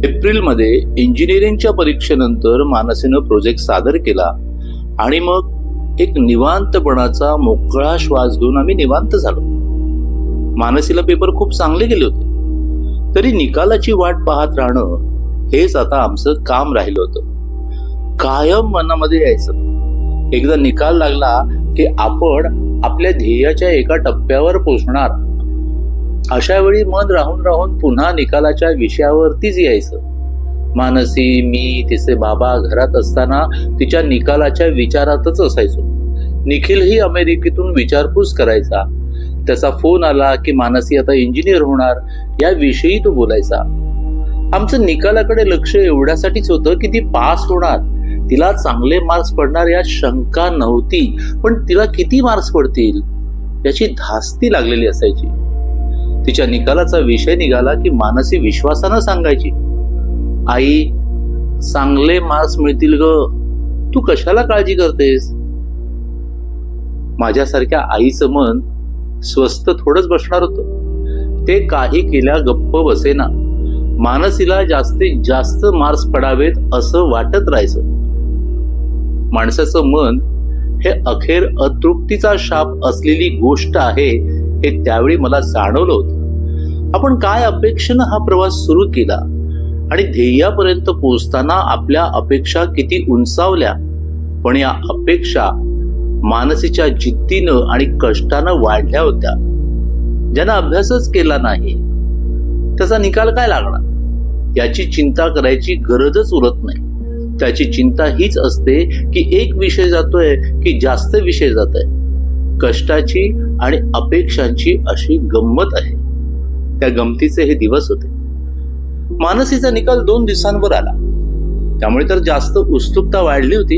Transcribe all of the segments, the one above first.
एप्रिलमध्ये इंजिनिअरिंगच्या परीक्षेनंतर मानसीनं प्रोजेक्ट सादर केला आणि मग एक निवांतपणाचा मोकळा श्वास घेऊन आम्ही निवांत झालो. मानसीला पेपर खूप चांगले गेले होते, तरी निकालाची वाट पाहत राहणं हेच आता आमचं काम राहिलं होतं. कायम मनामध्ये यायचं, एकदा निकाल लागला की आपण आपल्या ध्येयाच्या एका टप्प्यावर पोहोचणार. अशा वेळी मन राहून राहून पुन्हा निकालाच्या विषयावरतीच यायचं. मानसी, मी, तिचे बाबा घरात असताना तिच्या निकालाच्या विचारातच असायचो. निखिलही अमेरिकेतून विचारपूस करायचा. त्याचा फोन आला की मानसी आता इंजिनियर होणार याविषयी तो बोलायचा. आमचं निकालाकडे लक्ष एवढ्यासाठीच होतं की ती पास होणार, तिला चांगले मार्क्स पडणार यात शंका नव्हती. पण तिला किती मार्क्स पडतील याची धास्ती लागलेली असायची. तिच्या निकालाचा विषय निघाला की मानसी विश्वासानं सांगायची, आई, चांगले मार्क्स मिळतील ग, तू कशाला काळजी करतेस. माझ्यासारख्या आईचं मन स्वस्त थोडंच बसणार होतं. ते काही केल्या गप्प बसेना. मानसीला जास्तीत जास्त मार्क्स पडावेत असं वाटत राहायचं. माणसाचं मन हे अखेर अतृप्तीचा शाप असलेली गोष्ट आहे हे त्यावेळी मला जाणवलं होतं. आपण काय अपेक्षेनं हा प्रवास सुरू केला आणि ध्येयापर्यंत पोहोचताना आपल्या अपेक्षा किती उंचावल्या, पण या अपेक्षा मानसीच्या जिद्दीनं आणि कष्टानं वाढल्या होत्या. ज्यानं अभ्यासच केला नाही त्याचा निकाल काय लागणार याची चिंता करायची गरजच उरत नाही. त्याची चिंता हीच असते की एक विषय जातोय की जास्त विषय जात आहे. कष्टाची आणि अपेक्षांची अशी गंमत आहे. त्या गमतीचे हे दिवस होते. मानसीचा निकाल 2 दिवसांवर आला, त्यामुळे तर जास्त उत्सुकता वाढली होती.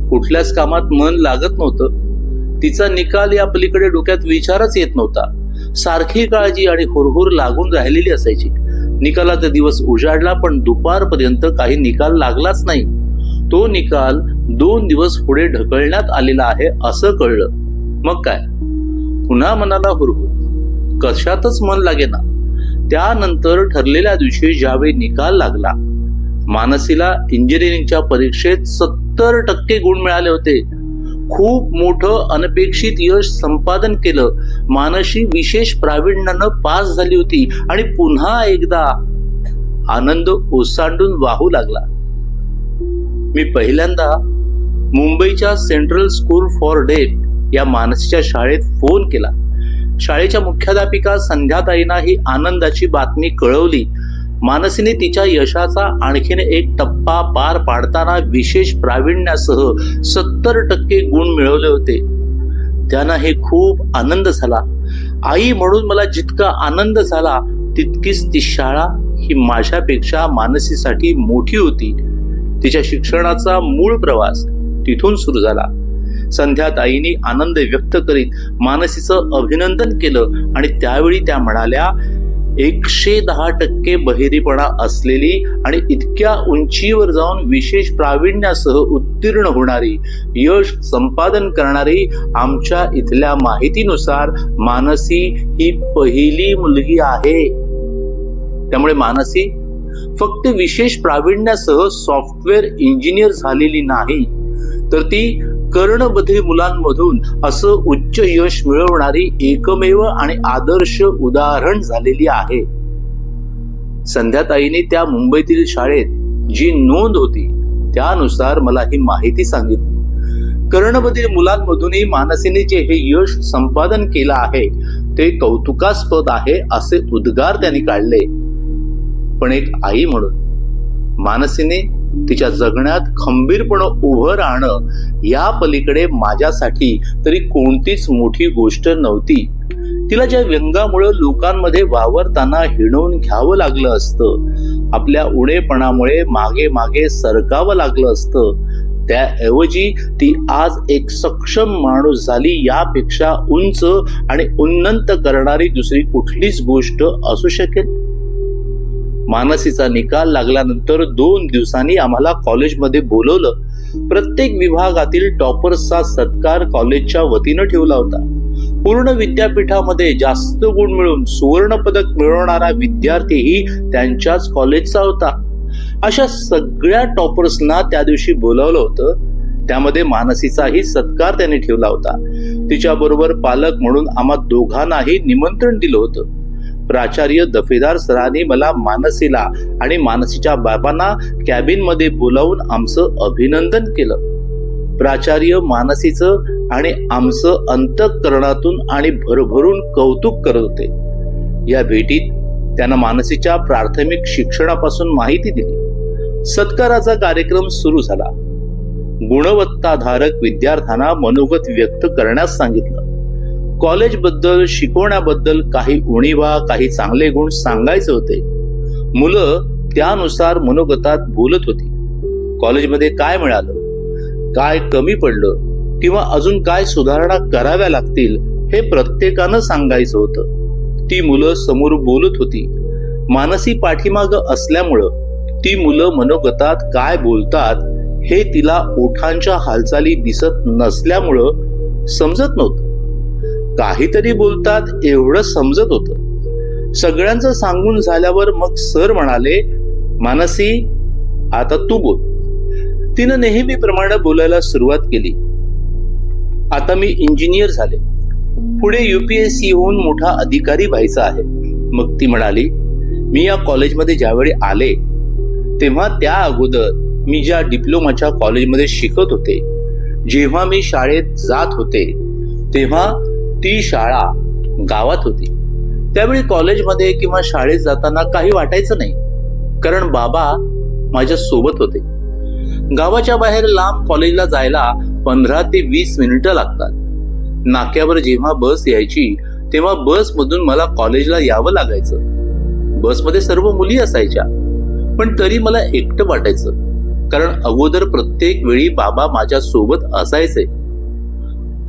कुठल्याच कामात मन लागत नव्हतं. तिचा निकाल या पलीकडे डोक्यात विचारच येत नव्हता. सारखी काळजी आणि हुरहुर लागून राहिलेली असायची. निकालाचा दिवस उजाडला, पण दुपारपर्यंत काही निकाल लागलाच नाही. तो निकाल 2 दिवस पुढे ढकलण्यात आलेला आहे असं कळलं. मग काय, पुन्हा मनाला हुरहुर, कशातच मन लागेना. त्यानंतर ठरलेल्या दिवशी ज्यावेळी निकाल लागला, मानसीला इंजिनिअरिंगच्या परीक्षेत 70% गुण मिळाले होते. खूप मोठं अनपेक्षित यश संपादन केलं. मानसी विशेष प्रावीण्यानं पास झाली होती आणि पुन्हा एकदा आनंद ओसांडून वाहू लागला. मी पहिल्यांदा मुंबईच्या सेंट्रल स्कूल फॉर डेफ या मानसीच्या शाळेत फोन केला. शाळेच्या मुख्याध्यापिका संध्याताईंना ही आनंदाची बातमी कळवली. मानसीने तिच्या यशाचा आणखीन एक टप्पा पार पाडताना विशेष प्रावीण्यासह 70% गुण मिळवले होते. त्यांना हे खूप आनंद झाला. आई म्हणून मला जितका आनंद झाला तितकीच ती शाळा ही माझ्यापेक्षा मानसीसाठी मोठी होती. तिच्या शिक्षणाचा मूळ प्रवास तिथून सुरू झाला. संध्याताईंनी आनंद व्यक्त करीत मानसीचं अभिनंदन केलं आणि त्यावेळी त्या म्हणाल्या, 110% बहिरीपणा असलेली आणि इतक्या उंचीवर जाऊन विशेष प्रावीण्यासह उत्तीर्ण होणारी, यश संपादन करणारी आमच्या इथल्या माहितीनुसार मानसी ही पहिली मुलगी आहे. त्यामुळे मानसी फक्त विशेष प्रावीण्यासह सॉफ्टवेअर इंजिनियर झालेली नाही, तर ती कर्णबधिर मुलांमधून असं उच्च यश मिळवणारी एकमेव आणि आदर्श उदाहरण झालेली आहे. संध्याताईंनी त्या मुंबईतील शाळेत जी नोंद होती त्यानुसार मला ही माहिती सांगितली. कर्णबधिर मुलांमधूनही मानसीने जे हे यश संपादन केलं आहे ते कौतुकास्पद आहे असे उद्गार त्यांनी काढले. पण एक आई म्हणून मानसीने तिच्या जगण्यात खंबीरपणे उभं राहणं या पलीकडे माझ्यासाठी तरी कोणतीच मोठी गोष्ट नव्हती. तिला ज्या व्यंगामुळे लोकांमध्ये वावरताना हिणवून घ्यावं लागलं असतं, आपल्या उणेपणामुळे मागे मागे सरकावं लागलं असतं, त्याऐवजी ती आज एक सक्षम माणूस झाली यापेक्षा उंच आणि उन्नत करणारी दुसरी कुठलीच गोष्ट असू शकेल. मानसीचा निकाल लागल्यानंतर 2 दिवसांनी आम्हाला कॉलेजमध्ये बोलवलं. प्रत्येक विभागातील टॉपर्सचा सत्कार कॉलेजच्या वतीनं ठेवला होता. पूर्ण विद्यापीठामध्ये जास्त गुण मिळवून सुवर्ण पदक मिळवणारा विद्यार्थीही त्यांच्याच कॉलेजचा होता. अशा सगळ्या टॉपर्सना त्या दिवशी बोलावलं होतं. त्यामध्ये मानसीचाही सत्कार त्यांनी ठेवला होता. तिच्या बरोबर पालक म्हणून आम्हा दोघांनाही निमंत्रण दिलं होतं. प्राचार्य दफेदार सरांनी मला मानसीला आणि मानसीच्या बाबांना कॅबिन मध्ये बोलावून आमचं अभिनंदन केलं. प्राचार्य मानसीचं आणि आमचं अंतःकरणातून आणि भरभरून कौतुक करत होते. या भेटीत त्यांना मानसीच्या प्राथमिक शिक्षणापासून माहिती दिली. सत्काराचा कार्यक्रम सुरू झाला. गुणवत्ताधारक विद्यार्थ्यांना मनोगत व्यक्त करण्यास सांगितलं. कॉलेजबद्दल, शिकवण्याबद्दल काही उणीवा, काही चांगले गुण सांगायचे होते. मुलं त्यानुसार मनोगतात बोलत होती. कॉलेजमध्ये काय मिळालं, काय कमी पडलं किंवा अजून काय सुधारणा कराव्या लागतील हे प्रत्येकानं सांगायचं होतं. ती मुलं समोर बोलत होती. मानसी पाठीमागं असल्यामुळं ती मुलं मनोगतात काय बोलतात हे तिला ओठांच्या हालचाली दिसत नसल्यामुळं समजत नव्हतं. काहीतरी बोलतात एवढं समजत होतं. सगळ्यांचं सांगून झाल्यावर मग सर म्हणाले, मानसी आता तू बोल. तिनं नेहमीप्रमाणे बोलायला सुरुवात केली. आता मी इंजिनियर झाले, पुढे UPSC होऊन मोठा अधिकारी व्हायचा आहे. मग ती म्हणाली, मी या कॉलेजमध्ये ज्यावेळी आले तेव्हा त्या अगोदर मी ज्या डिप्लोमाच्या कॉलेजमध्ये शिकत होते, जेव्हा मी शाळेत जात होते तेव्हा ती शाळा गावात होती. त्यावेळी कॉलेजमध्ये किंवा शाळेत जाताना काही वाटायचं नाही, कारण बाबा माझ्या सोबत होते. गावाच्या बाहेर लांब कॉलेजला जायला 15 ते 20 मिनिटं लागतात. नाक्यावर जेव्हा बस यायची तेव्हा बसमधून मला कॉलेजला यावं लागायचं. बसमध्ये सर्व मुली असायच्या, पण तरी मला एकटं वाटायचं, कारण अगोदर प्रत्येक वेळी बाबा माझ्या सोबत असायचे.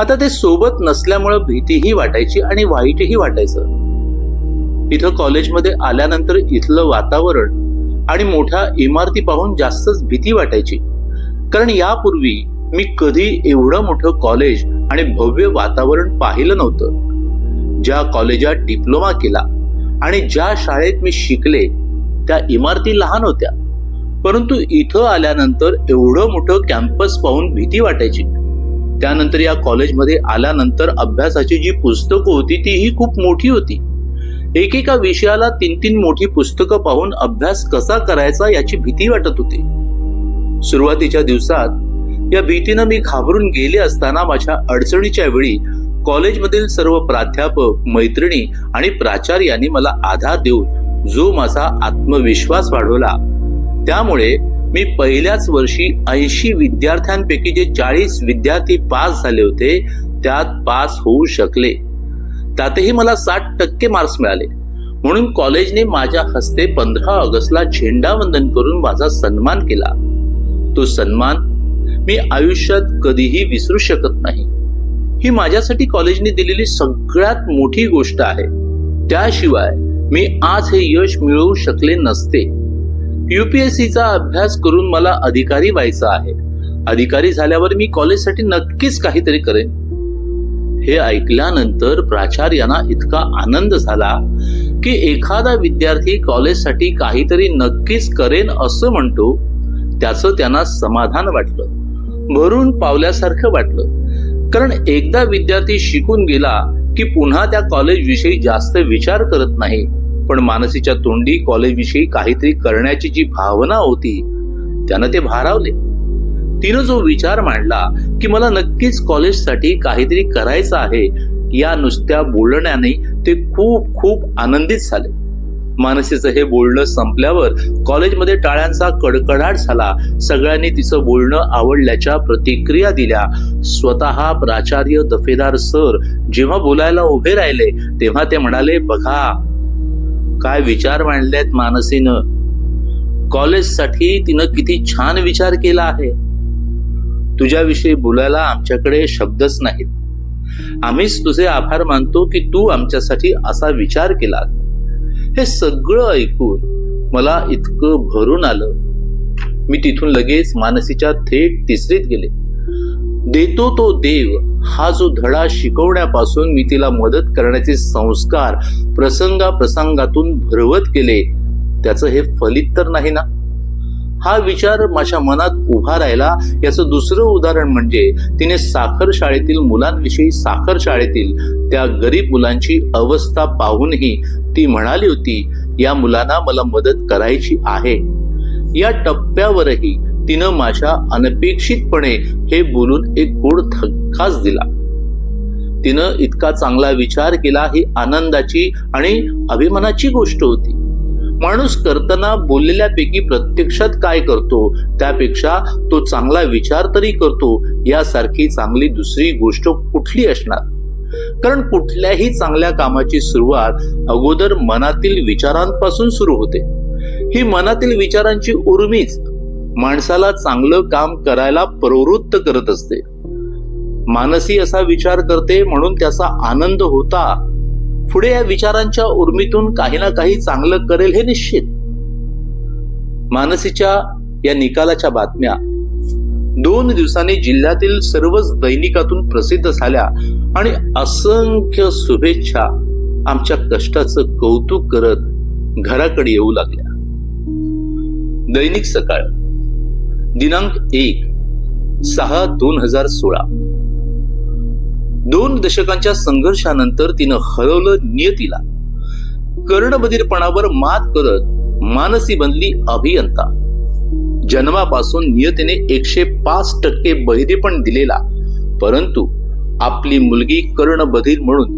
आता ते सोबत नसल्यामुळं भीतीही वाटायची आणि वाईटही वाटायचं. इथं कॉलेजमध्ये आल्यानंतर इथलं वातावरण आणि मोठ्या इमारती पाहून जास्तच भीती वाटायची, कारण यापूर्वी मी कधी एवढं मोठं कॉलेज आणि भव्य वातावरण पाहिलं नव्हतं. ज्या कॉलेजात डिप्लोमा केला आणि ज्या शाळेत मी शिकले त्या इमारती लहान होत्या, परंतु इथं आल्यानंतर एवढं मोठं कॅम्पस पाहून भीती वाटायची. त्यानंतर या कॉलेजमध्ये आल्यानंतर अभ्यासाची जी पुस्तकं होती तीही खूप मोठी होती. एकेका विषयाला 3-3 मोठी पुस्तकं पाहून अभ्यास कसा करायचा याची भीती वाटत होती. सुरुवातीच्या दिवसात या भीतीनं मी घाबरून गेले असताना माझ्या अडचणीच्या वेळी कॉलेजमधील सर्व प्राध्यापक, मैत्रिणी आणि प्राचार्यांनी मला आधार देऊन जो माझा आत्मविश्वास वाढवला, त्यामुळे मी पहिल्याच वर्षी 80 विद्यार्थ्यांपैकी जे 40 विद्यार्थी पास झाले होते त्यात पास होऊ शकले. त्यातही मला 60% मार्क्स मिळाले. म्हणून कॉलेजने माझ्या हस्ते 15 ऑगस्टला झेंडावंदन करून माझा सन्मान केला. तो सन्मान मी आयुष्यात कधीही विसरू शकत नाही. ही माझ्यासाठी कॉलेजने दिलेली सगळ्यात मोठी गोष्ट आहे. त्याशिवाय मी आज हे यश मिळवू शकले नसते. UPSCचा अभ्यास करून मला अधिकारी व्हायचं आहे. अधिकारी झाल्यावर मी कॉलेजसाठी नक्कीच काहीतरी करेन. हे ऐकल्यानंतर प्राचार्यांना इतका आनंद झाला की एखादा विद्यार्थी कॉलेजसाठी काहीतरी नक्कीच करेन असं म्हणतो त्याचं त्यांना समाधान वाटलं, भरून पावल्यासारखं वाटलं. कारण एकदा विद्यार्थी शिकून गेला की पुन्हा त्या कॉलेज विषयी जास्त विचार करत नाही. पण मानसीच्या तोंडी कॉलेजविषयी काहीतरी करण्याची जी भावना होती त्यानं ते भारावले. तिनं जो विचार मांडला की मला नक्कीच कॉलेजसाठी काहीतरी करायचं आहे, या नुसत्या बोलण्याने ते खूप खूप आनंदित झाले. मानसीचं हे बोलणं संपल्यावर कॉलेजमध्ये टाळ्यांचा कडकडाट झाला. सगळ्यांनी तिचं बोलणं आवडल्याच्या प्रतिक्रिया दिल्या. स्वतः प्राचार्य दफेदार सर जेव्हा बोलायला उभे राहिले तेव्हा ते म्हणाले, बघा काय विचार मांडलेत मानसीनं. कॉलेजसाठी तिनं किती छान विचार केला आहे. तुझ्याविषयी बोलायला आमच्याकडे शब्दच नाहीत. आम्हीच तुझे आभार मानतो की तू आमच्यासाठी असा विचार केला. हे सगळं ऐकून मला इतकं भरून आलं. मी तिथून लगेच मानसीच्या थेट तिसरीत गेले. देतो तो देव हा जो धडा शिकवण्यापासून मी तिला मदत करण्याचे संस्कार प्रसंगातून भरवत केले, त्याचं हे फलित तर नाही ना? हा विचार माझ्या मनात उभा राहिला. याचं दुसरं उदाहरण म्हणजे तिने साखर शाळेतील मुलांविषयी, साखर शाळेतील त्या गरीब मुलांची अवस्था पाहूनही ती म्हणाली होती, या मुलांना मला मदत करायची आहे. या टप्प्यावरही तिनं माझ्या अनपेक्षितपणे हे बोलून एक गोड धक्काच दिला. तिनं इतका चांगला विचार केला ही आनंदाची आणि अभिमानाची गोष्ट होती. माणूस करताना बोललेल्यापैकी प्रत्यक्षात काय करतो त्यापेक्षा तो चांगला विचार तरी करतो, यासारखी चांगली दुसरी गोष्ट कुठली असणार? कारण कुठल्याही चांगल्या कामाची सुरुवात अगोदर मनातील विचारांपासून सुरू होते. ही मनातील विचारांची उर्मीच माणसाला चांगलं काम करायला प्रवृत्त करत असते. मानसी असा विचार करते म्हणून त्याचा आनंद होता. पुढे या विचारांच्या उर्मीतून काही ना काही चांगलं करेल हे निश्चित. मानसीच्या या निकालाच्या बातम्या 2 दिवसांनी जिल्ह्यातील सर्वच दैनिकातून प्रसिद्ध झाल्या आणि असंख्य शुभेच्छा आमच्या कष्टाचं कौतुक करत घराकडे येऊ लागल्या. दैनिक सकाळ, दिनांक 1/6/2016. 2 दशकांच्या संघर्षानंतर तिनं हरवलं नियतीला. कर्णबधीरपणावर मात करत मानसी बनली अभियंता. जन्मापासून नियतीने 105% बहिरेपण दिलेला, परंतु आपली मुलगी कर्णबधीर म्हणून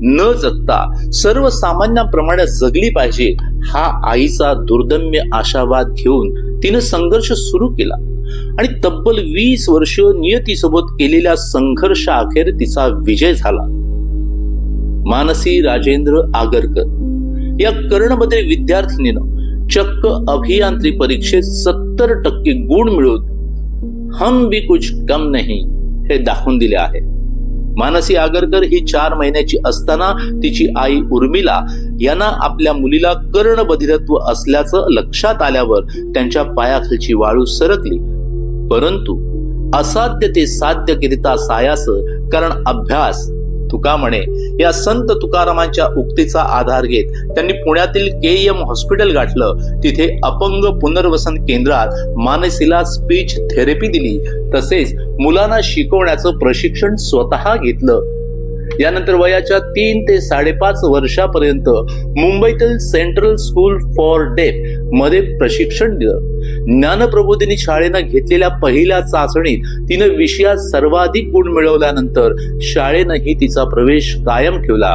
न जगता सर्वसामान्यांप्रमाणे जगली पाहिजे हा आईचा दुर्दम्य आशावाद घेऊन तिनं संघर्ष सुरू केला आणि तब्बल 20 वर्ष नियतीसोबत केलेल्या संघर्षाअखेर तिचा विजय झाला. मानसी राजेंद्र आगरकर या कर्णबधीर विद्यार्थिनीनं चक्क अभियांत्रिकी परीक्षेत 70% गुण मिळवून हम भी कुछ कम नहीं हे दाखवून दिले आहे. मानसी आगरकर ही 4 महिन्याची असताना तिची आई उर्मिला यांना आपल्या मुलीला कर्णबधिरत्व असल्याचं लक्षात आल्यावर त्यांच्या पायाखालची वाळू सरकली. परंतु असाध्य ते साध्य करिता सायास, कारण अभ्यास तुका म्हणे या संत तुकारामांच्या उक्तीचा आधार घेत त्यांनी पुण्यातील KM हॉस्पिटल गाठलं. तिथे अपंग पुनर्वसन केंद्रात मानसीला स्पीच थेरपी दिली. तसेच मुलांना शिकवण्याचं प्रशिक्षण स्वतः घेतलं. यानंतर वयाच्या 3 ते 5.5 वर्षापर्यंत मुंबईतील सेंट्रल स्कूल फॉर डेफ मध्ये प्रशिक्षण दिलं. ज्ञानप्रबोधिनी शाळेनं घेतलेल्या पहिल्या चाचणीत तिनं विषयात सर्वाधिक गुण मिळवल्यानंतर शाळेनंही तिचा प्रवेश कायम ठेवला.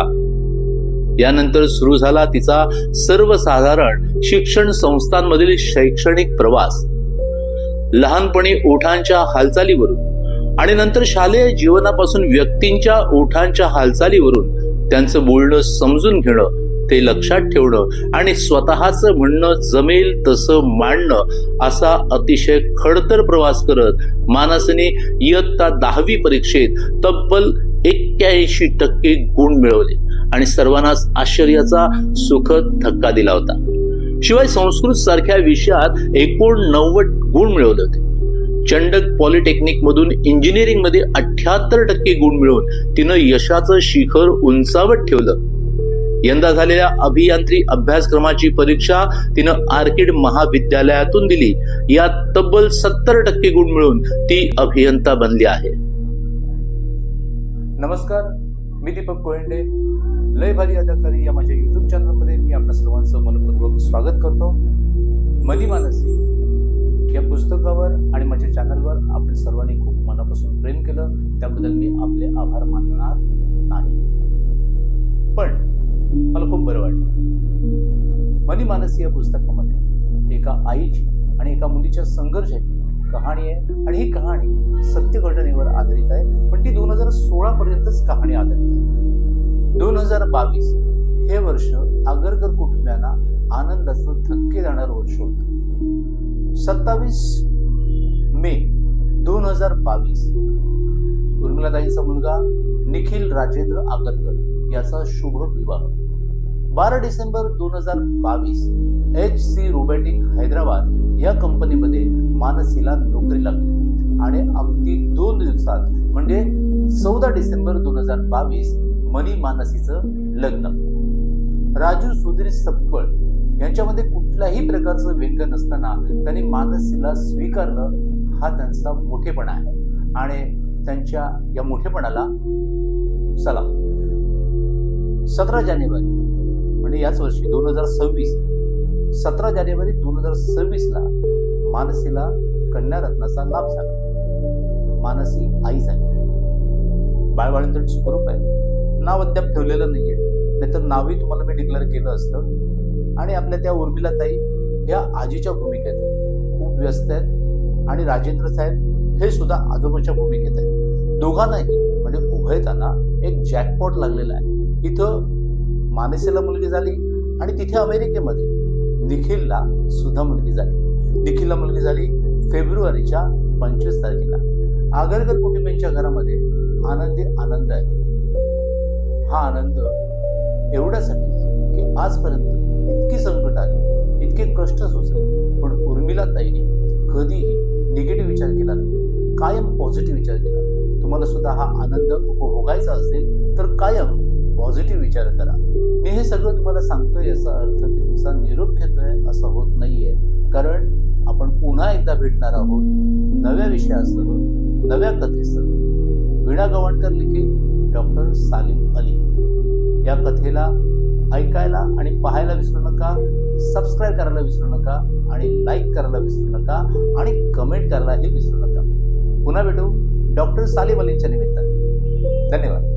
यानंतर सुरू झाला तिचा सर्वसाधारण शिक्षण संस्थांमधील शैक्षणिक प्रवास. लहानपणी ओठांच्या हालचालीवरून आणि नंतर शालेय जीवनापासून व्यक्तींच्या ओठांच्या हालचालीवरून त्यांचं बोलणं समजून घेणं, ते लक्षात ठेवणं आणि स्वतःच म्हणणं जमेल तसं मांडणं असा अतिशय खडतर प्रवास करत मानसीने इयत्ता 10वी परीक्षेत तब्बल 81% गुण मिळवले आणि सर्वांनाच आश्चर्याचा सुखद धक्का दिला होता. शिवाय संस्कृत सारख्या विषयात 89 गुण मिळवले होते. चंडक पॉलिटेक्निक मधून इंजिनिअरिंग मध्ये 78% गुण मिळवून तिनं यशाचं शिखर उंचावत ठेवलं. यंदा झालेल्या अभियांत्रिकी अभ्यासक्रमाची परीक्षा तिनं आर्किड महाविद्यालयातून दिली. यात तब्बल 70% गुण मिळवून ती अभियंता बनली आहे. नमस्कार, मी दीपक कोयंडे. लय भारी अदाकारी या माझ्या YouTube चॅनलमध्ये मी आपल्या सर्वांचं मनपूर्वक स्वागत करतो. मनी मानसी या पुस्तकावर आणि माझ्या चॅनलवर आपण सर्वांनी खूप मनापासून प्रेम केलं, त्याबद्दल मी आपले आभार मानणार नाही. पण मला खूप बरं वाटलं. मनी मानसी या पुस्तकामध्ये एका आईची आणि एका मुलीच्या संघर्षाची कहाणी आहे आणि ही कहाणी सत्य घटनेवर आधारित आहे. पण ती 2016 पर्यंतच कहाणी आधारित आहे. 2022 हे वर्ष आगरकर कुटुंबियांना आनंदाचं धक्के देणारं वर्ष होतं. 27 मे 2022 उर्मिलाताईंचा मुलगा निखिल राजेंद्र आगरकर याचा शुभ विवाह. 12 डिसेंबर 2022 HC रोबोटिक हैदराबाद या कंपनीमध्ये मानसीला नोकरी लागली आणि अगदी 2 दिवसात म्हणजे 14 डिसेंबर 2022 मनी मानसीचं लग्न. राजू सुधीर सपकाळ यांच्यामध्ये कुठल्याही प्रकारचं व्यंग नसताना त्यांनी मानसीला स्वीकारलं. हा त्यांचा मोठेपणा आहे आणि त्यांच्या या मोठेपणाला सलाम. 17 जानेवारी म्हणजे याच वर्षी 2026 17 जानेवारी 2026 ला मानसीला कन्यारत्नाचा लाभ झाला. मानसी आई झाली. बाळवाळंतण सुखरूप आहे. नाव अद्याप ठेवलेलं नाहीये, नाहीतर नावही तुम्हाला मी डिक्लेअर केलं असतं. आणि आपल्या त्या उर्मिलाताई या आजीच्या भूमिकेत आहेत. खूप व्यस्त आहेत. आणि राजेंद्र साहेब हे सुद्धा आजोबाच्या भूमिकेत आहेत. दोघांनाही म्हणजे उभयतांना एक जॅकपॉट लागलेला आहे. इथं मानसीला मुलगी झाली आणि तिथे अमेरिकेमध्ये निखिलला सुद्धा मुलगी झाली. निखिलला मुलगी झाली फेब्रुवारीच्या 25 तारखेला. आगरकर कुटुंबियांच्या घरामध्ये आनंदी आनंद आहे. हा आनंद एवढ्यासाठी की आजपर्यंत इतकी संकट आली, इतके कष्ट सोसले, पण उर्मिलाताईने कधीही निगेटिव्ह विचार केला नाही. कायम पॉझिटिव्ह विचार केला. तुम्हाला सुद्धा हा आनंद उपभोगायचा असेल तर कायम पॉझिटिव्ह विचार करा. मी हे सगळं तुम्हाला सांगतोय याचा अर्थ की तुमचा निरोप घेतोय असं होत नाहीये. कारण आपण पुन्हा एकदा भेटणार आहोत नव्या विषयासह, नव्या कथेसह. वीणा गवाणकर लिखित डॉक्टर सालीम अली या कथेला ऐकायला आणि पाहायला विसरू नका. सबस्क्राईब करायला विसरू नका आणि लाईक करायला विसरू नका आणि कमेंट करायलाही विसरू नका. पुन्हा भेटू डॉक्टर सालीम अलींच्या निमित्ताने. धन्यवाद.